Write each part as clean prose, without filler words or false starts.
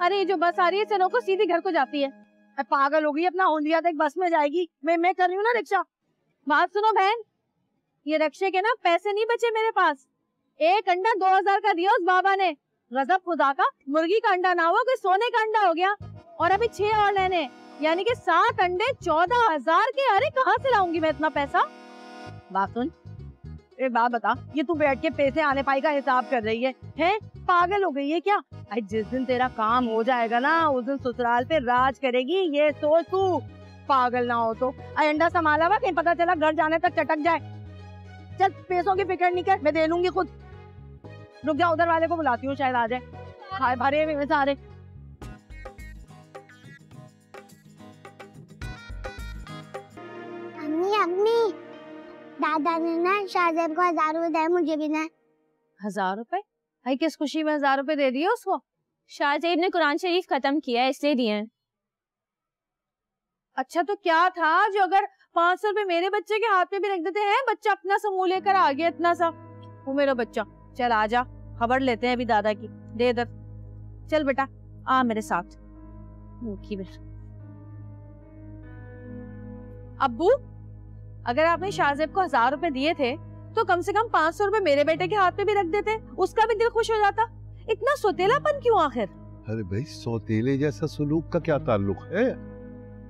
अरे जो बस आ रही है चलो को सीधी घर को जाती है। पागल हो गई, अपना होलिया तक बस में जाएगी। मैं कर रही हूँ ना रिक्शा। बात सुनो बहन, ये रिक्शे के ना पैसे नहीं बचे मेरे पास। एक अंडा 2000 का दिया उस बाबा ने। गजब खुदा का, मुर्गी का अंडा ना हुआ कोई सोने का अंडा हो गया। और अभी 6 और लेने, यानी कि 7 अंडे 14,000 के। अरे कहाँ से लाऊंगी मैं इतना पैसा। बात सुन, एक बात बता, ये तू बैठ के पैसे आने पाई का हिसाब कर रही है? पागल हो गई है क्या? अरे जिस दिन तेरा काम हो जाएगा ना, उस दिन ससुराल पे राज करेगी, ये सोच तू। पागल ना हो तो। अरे अंडा संभाला हुआ, कहीं पता चला घर जाने तक चटक जाए। चल पैसों की फिक्र नहीं कर, मैं दे लूंगी खुद। रुक जा, उधर वाले को बुलाती हूँ, शायद आ जाए। हाय भरे हुए सारे। अम्मी दादा ने ना शाहजेब को 1000 रुपए दिए, मुझे भी ना। 1000 रुपए? भाई किस खुशी में 1000 रुपए दे दिए उसको? शाहजेब ने कुरान शरीफ खत्म किया है इसलिए दिए हैं। अच्छा तो क्या था जो अगर 500 रुपए मेरे बच्चे के हाथ में भी रख देते हैं, बच्चा अपना समूह लेकर आ गया इतना सा। वो मेरा बच्चा, चल आजा, खबर लेते हैं अभी दादा की। दे इधर, चल बेटा आ मेरे साथ। अब्बू, अगर आपने शाहजेब को 1000 रुपए दिए थे तो कम से कम 500 रुपए मेरे बेटे के हाथ में भी रख देते, उसका भी दिल खुश हो जाता। इतना सोतेलापन क्यों आखिर? अरे भाई, सौतेले जैसा सुलूक का क्या ताल्लुक है?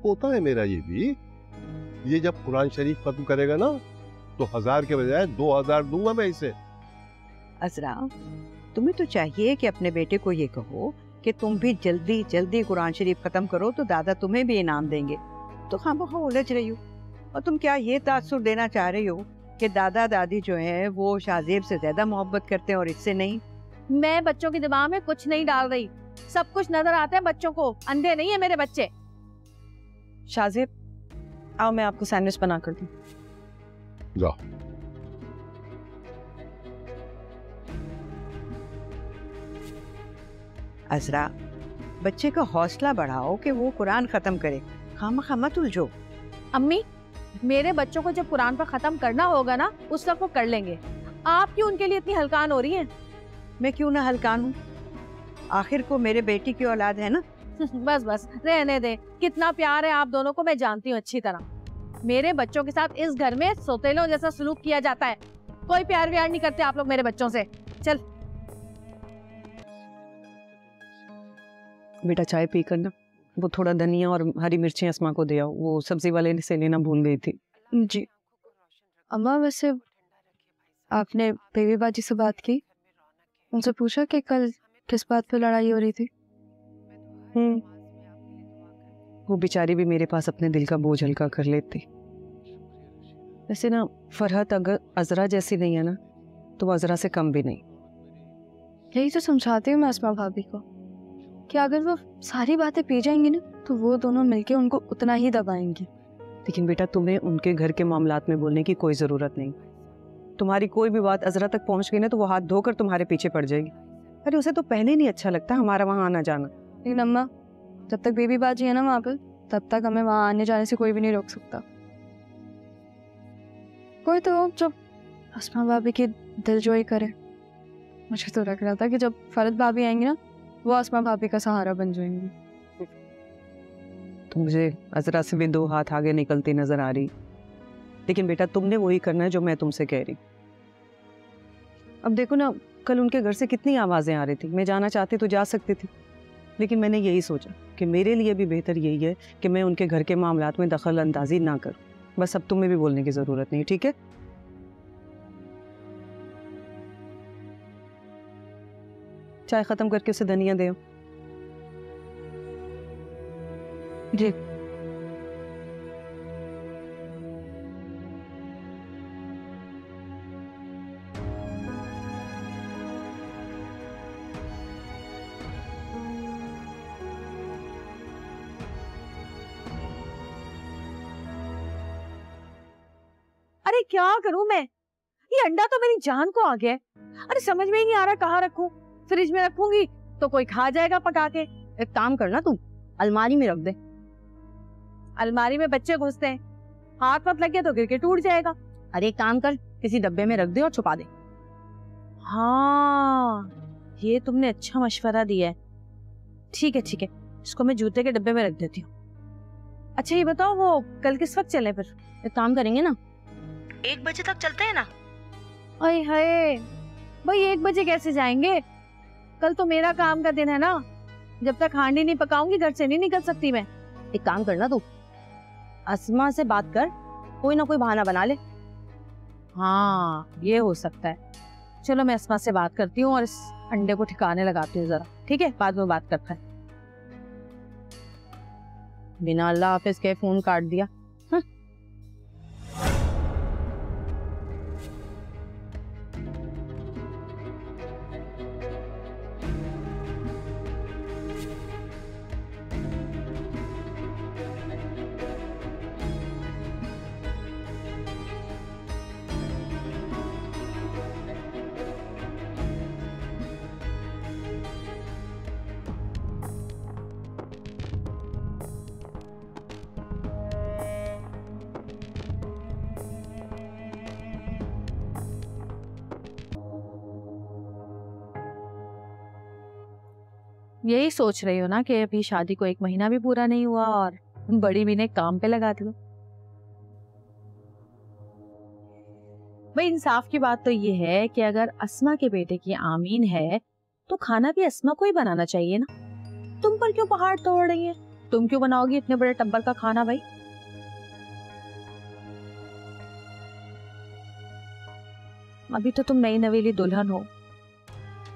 होता है मेरा ये भी। ये जब कुरान शरीफ खत्म करेगा ना तो 1000 के बजाय 2000 दूंगा मैं इसे। अजरा, तुम्हें तो चाहिए कि अपने बेटे को ये कहो कि तुम भी जल्दी जल्दी कुरान शरीफ खत्म करो तो दादा तुम्हें भी इनाम देंगे। तो खामखा उलझ रही हो। और तुम क्या ये तासुर देना चाह रही हो कि दादा दादी जो है वो शाहजेब से ज्यादा मोहब्बत करते हैं और इससे नहीं? मैं बच्चों के दिमाग में कुछ नहीं डाल रही, सब कुछ नजर आता है बच्चों को, अंधे नहीं है मेरे बच्चे। शाहजेब आओ, मैं आपको सैंडविच बना कर दूं। जाओ। अजरा, बच्चे का हौसला बढ़ाओ कि वो कुरान खत्म करे, खामखा मत उलझो। अम्मी, मेरे बच्चों को जब कुरान पर खत्म करना होगा ना, उस वक्त वो कर लेंगे। आप क्यों उनके लिए इतनी हलकान हो रही हैं? मैं क्यों ना हलकान हूँ, आखिर को मेरे बेटी की औलाद है ना। बस बस रहने दे, कितना प्यार है आप दोनों को मैं जानती हूँ अच्छी तरह। मेरे बच्चों के साथ इस घर में सोतेलों जैसा सलूक किया जाता है। कोई प्यार व्यार नहीं करते आप लोग मेरे बच्चों से। चल बेटा चाय पी कर ना, वो थोड़ा धनिया और हरी मिर्ची अस्मा को दे आओ, वो सब्जी वाले से लेना भूल गई थी। जी अम्मा, वैसे आपने बेबी बाजी से बात की? उनसे पूछा कि कल किस बात पे लड़ाई हो रही थी? वो बेचारी भी मेरे पास अपने दिल का बोझ हल्का कर लेती। वैसे ना फरहत अगर अजरा जैसी नहीं है ना तो वो अजरा से कम भी नहीं। यही तो समझाती हूँ मैं अस्मा भाभी को कि अगर वो सारी बातें पी जाएंगी ना तो वो दोनों मिलके उनको उतना ही दबाएंगी। लेकिन बेटा तुम्हें उनके घर के मामलात में बोलने की कोई जरूरत नहीं। तुम्हारी कोई भी बात अजरा तक पहुंच गई ना तो वो हाथ धोकर तुम्हारे पीछे पड़ जाएगी। अरे उसे तो पहले नहीं अच्छा लगता हमारा वहां आना जाना। लेकिन अम्मा, जब तक बेबी बाजी है ना वहाँ पे, तब तक हमें वहाँ आने जाने से कोई भी नहीं रोक सकता। कोई तो हो जो अस्मा भाभी की दिलजोई करे। मुझे तो लग रहा था कि जब फरहत भाभी आएंगी ना, वो अस्मा भाभी का सहारा बन जाएंगी। तो मुझे अजरा से भी 2 हाथ आगे निकलती नजर आ रही। लेकिन बेटा तुमने वही करना है जो मैं तुमसे कह रही। अब देखो ना, कल उनके घर से कितनी आवाजें आ रही थी। मैं जाना चाहती तो जा सकती थी, लेकिन मैंने यही सोचा कि मेरे लिए भी बेहतर यही है कि मैं उनके घर के मामलात में दखल अंदाजी ना करूं। बस अब तुम्हें भी बोलने की जरूरत नहीं, ठीक है? चाय खत्म करके उसे धनिया दे। जी अरे क्या करूं मैं, ये अंडा तो मेरी जान को आ गया है। अरे समझ में ही नहीं आ रहा कहाँ रखूं। फ्रिज में रखूंगी तो कोई खा जाएगा पका के। एक काम करना तू, अलमारी में रख दे। अलमारी में बच्चे घुसते हैं, हाथ मत लग गया तो गिर के टूट जाएगा। अरे एक काम कर, किसी डब्बे में रख दे और छुपा दे। हाँ ये तुमने अच्छा मशवरा दिया है। ठीक है, इसको मैं जूते के डब्बे में रख देती हूँ। अच्छा ये बताओ, वो कल किस वक्त चले? फिर एक काम करेंगे ना, 1 बजे तक चलते हैं ना? अरे हाय भाई, 1 बजे कैसे जाएंगे? कल तो मेरा काम का दिन है ना, जब तक हांडी नहीं पकाऊंगी घर से नहीं निकल सकती मैं। एक काम करना, तू अस्मा से बात कर, कोई ना कोई बहाना बना ले। हाँ ये हो सकता है। चलो मैं अस्मा से बात करती हूँ और इस अंडे को ठिकाने लगाती हूँ जरा, ठीक है? बाद में बात करते हैं। बिना अल्लाह हाफिज के फोन काट दिया। यही सोच रही हो ना कि अभी शादी को 1 महीना भी पूरा नहीं हुआ और बड़ी भी ने काम पे लगा दिया। भाई इंसाफ की बात तो ये है कि अगर अस्मा के बेटे की आमीन है तो खाना भी अस्मा को ही बनाना चाहिए ना। तुम पर क्यों पहाड़ तोड़ रही है? तुम क्यों बनाओगी इतने बड़े टब्बर का खाना? भाई अभी तो तुम नई नवेली दुल्हन हो,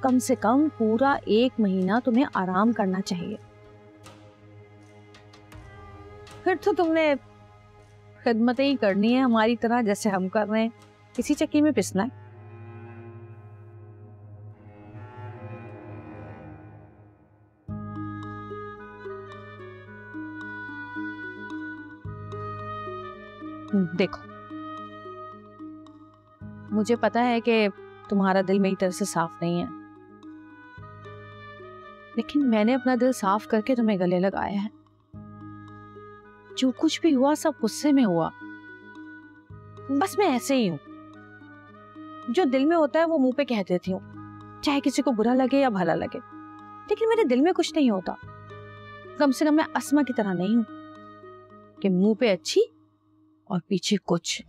कम से कम पूरा 1 महीना तुम्हें आराम करना चाहिए। फिर तो तुमने खिदमतें ही करनी है हमारी तरह, जैसे हम कर रहे हैं। इसी चक्की में पिसना है। देखो मुझे पता है कि तुम्हारा दिल मेरी तरह से साफ नहीं है, लेकिन मैंने अपना दिल साफ करके तुम्हें गले लगाया है। जो कुछ भी हुआ सब गुस्से में हुआ। बस मैं ऐसे ही हूं, जो दिल में होता है वो मुंह पे कह देती हूँ, चाहे किसी को बुरा लगे या भला लगे। लेकिन मेरे दिल में कुछ नहीं होता। कम से कम मैं अस्मा की तरह नहीं हूं कि मुंह पे अच्छी और पीछे कुछ।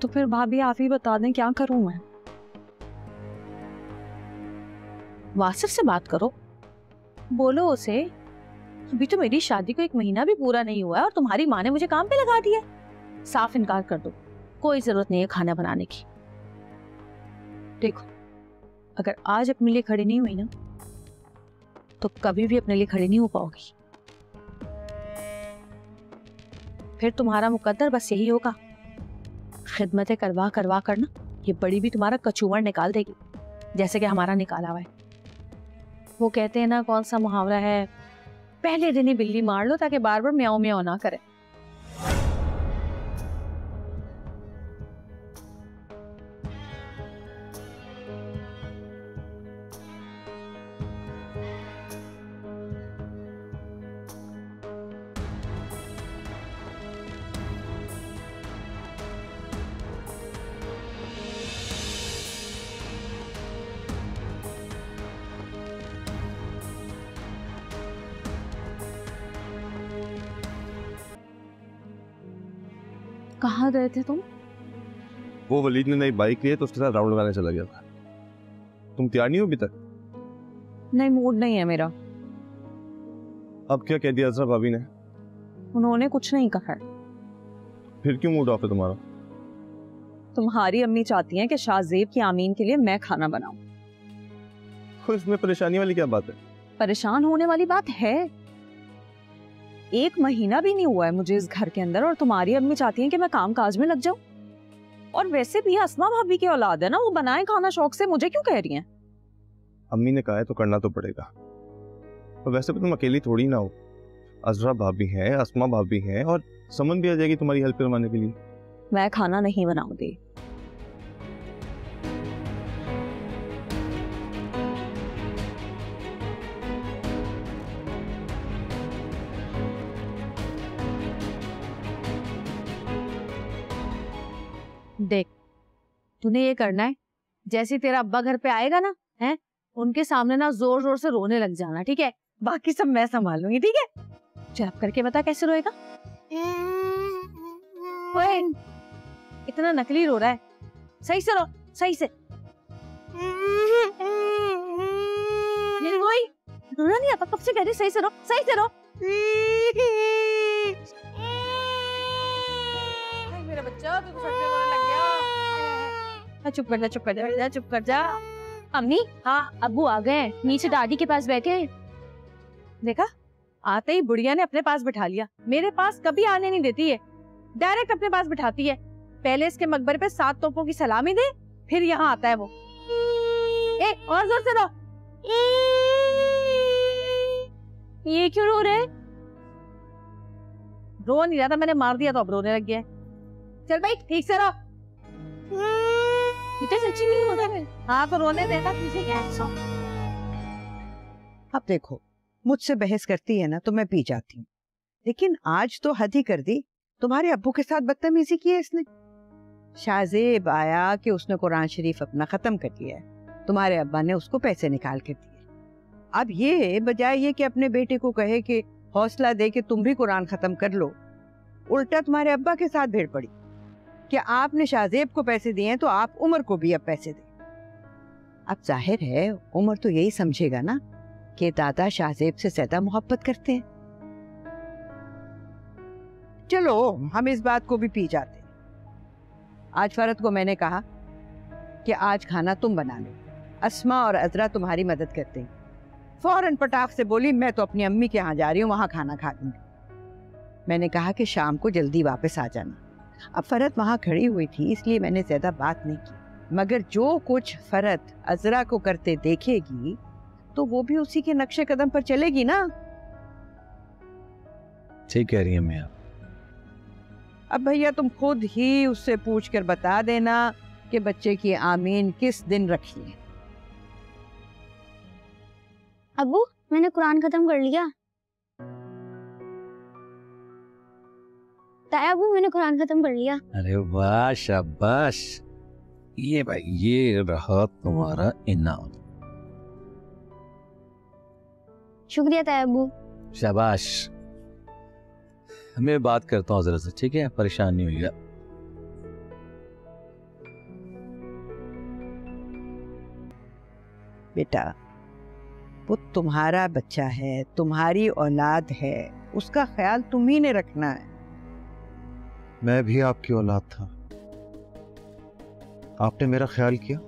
तो फिर भाभी आप ही बता दें क्या करूं मैं? वासिफ से बात करो, बोलो उसे अभी तो मेरी शादी को 1 महीना भी पूरा नहीं हुआ है और तुम्हारी माँ ने मुझे काम पे लगा दिया। साफ इनकार कर दो, कोई जरूरत नहीं है खाना बनाने की। देखो अगर आज अपने लिए खड़ी नहीं हुई ना तो कभी भी अपने लिए खड़ी नहीं हो पाओगी। फिर तुम्हारा मुकद्दर बस यही होगा, खिदमतें करवा करवा कर ना ये बड़ी भी तुम्हारा कचूमर निकाल देगी, जैसे कि हमारा निकाला हुआ है। वो कहते हैं ना, कौन सा मुहावरा है, पहले दिन ही बिल्ली मार लो ताकि बार बार म्याऊं म्याऊं ना करे। कहाँ गए थे तुम? वो वलीद ने नई बाइक ली है तो उसके साथ राउंड लगाने चला गया था। तुम तैयार नहीं हो अभी तक? नहीं, मूड नहीं है मेरा। अब क्या कह दिया अजरा भाभी ने? उन्होंने कुछ नहीं कहा है। फिर क्यों मूड ऑफ है तुम्हारा? तुम्हारी अम्मी चाहती हैं कि शाहजेब की आमीन के लिए मैं खाना बनाऊं। तो इसमें परेशानी वाली क्या बात है? परेशान होने वाली बात है। 1 महीना भी नहीं हुआ है मुझे इस घर के अंदर और तुम्हारी अम्मी चाहती हैं कि मैं काम काज में लग जाऊं। और वैसे भी अस्मा भाभी की औलाद है ना, वो बनाए खाना शौक से, मुझे क्यों कह रही हैं? अम्मी ने कहा है तो करना तो पड़ेगा। और वैसे भी तुम अकेली थोड़ी ना हो, अजरा भाभी हैं, अस्मा भाभी हैं और समन भी आ जाएगी तुम्हारी हेल्प करवाने के लिए। मैं खाना नहीं बनाऊंगी। देख, तूने ये करना है जैसे तेरा अब्बा घर पे आएगा ना, हैं, उनके सामने ना जोर जोर से रोने लग जाना, ठीक है? बाकी सब मैं संभाल लूंगी, ठीक है? चुप करके बता कैसे रोएगा? ओए, इतना नकली रो रहा है, सही से रो, सही से। रोना नहीं आता, कब से कह रही सही से रो, सही से रो। मेरा बच्चा तू तो सच में रोने लग गया। चुप कर जा, चुप कर जा, चुप कर जा। अम्मी, हाँ अब्बू आ गए, नीचे दादी के पास बैठे हैं। देखा, आते ही बुढ़िया ने अपने पास बिठा लिया। मेरे पास कभी आने नहीं देती है, डायरेक्ट अपने पास बिठाती है। पहले इसके मकबरे पे 7 तोपों की सलामी दे, फिर यहाँ आता है वो। और जोर से रो। ये क्यों रो रहे? रो नहीं रहा था, मैंने मार दिया तो अब रोने लग गया। चल भाई ठीक से रो। बेटा सच्ची नहीं होता है। हाँ तो रोने देना, तुझे क्या है? अब देखो, मुझसे बहस करती है ना तो मैं पी जाती हूँ, लेकिन आज तो हद ही कर दी। तुम्हारे अब्बू के साथ बदतमीजी की है इसने। शाहजेब आया कि उसने कुरान शरीफ अपना खत्म कर लिया है, तुम्हारे अब्बा ने उसको पैसे निकाल के दिए। अब ये बजाय ये कि अपने बेटे को कहे कि हौसला दे कि तुम भी कुरान खत्म कर लो, उल्टा तुम्हारे अब्बा के साथ भीड़ पड़ी कि आपने शाहजेब को पैसे दिए हैं तो आप उमर को भी अब पैसे दें। अब जाहिर है उमर तो यही समझेगा ना कि दादा शाहजेब से ज्यादा मोहब्बत करते हैं। चलो हम इस बात को भी पी जाते हैं। आज फरत को मैंने कहा कि आज खाना तुम बना लो, अस्मा और अजरा तुम्हारी मदद करते हैं। फौरन पटाख से बोली मैं तो अपनी अम्मी के यहाँ जा रही हूँ, वहां खाना खा लूंगी। मैंने कहा कि शाम को जल्दी वापस आ जाना। अब फरत वहां खड़ी हुई थी इसलिए मैंने ज्यादा बात नहीं की, मगर जो कुछ फरत अजरा को करते देखेगी तो वो भी उसी के नक्शे कदम पर चलेगी ना। ठीक कह रही है मैं। अब भैया तुम खुद ही उससे पूछ कर बता देना कि बच्चे की आमीन किस दिन रखी है। अब्बू मैंने कुरान खत्म कर लिया। ताया अब्बू मैंने कुरान खत्म कर लिया। अरे वाह शाबाश, ये भाई ये रहा तुम्हारा इनाम। शुक्रिया ताया अब्बू। शाबाश, मैं बात करता हूँ जरा से, ठीक है? परेशान नहीं होइएगा। बेटा वो तुम्हारा बच्चा है, तुम्हारी औलाद है, उसका ख्याल तुम ही ने रखना है। मैं भी आपकी औलाद था, आपने मेरा ख्याल किया।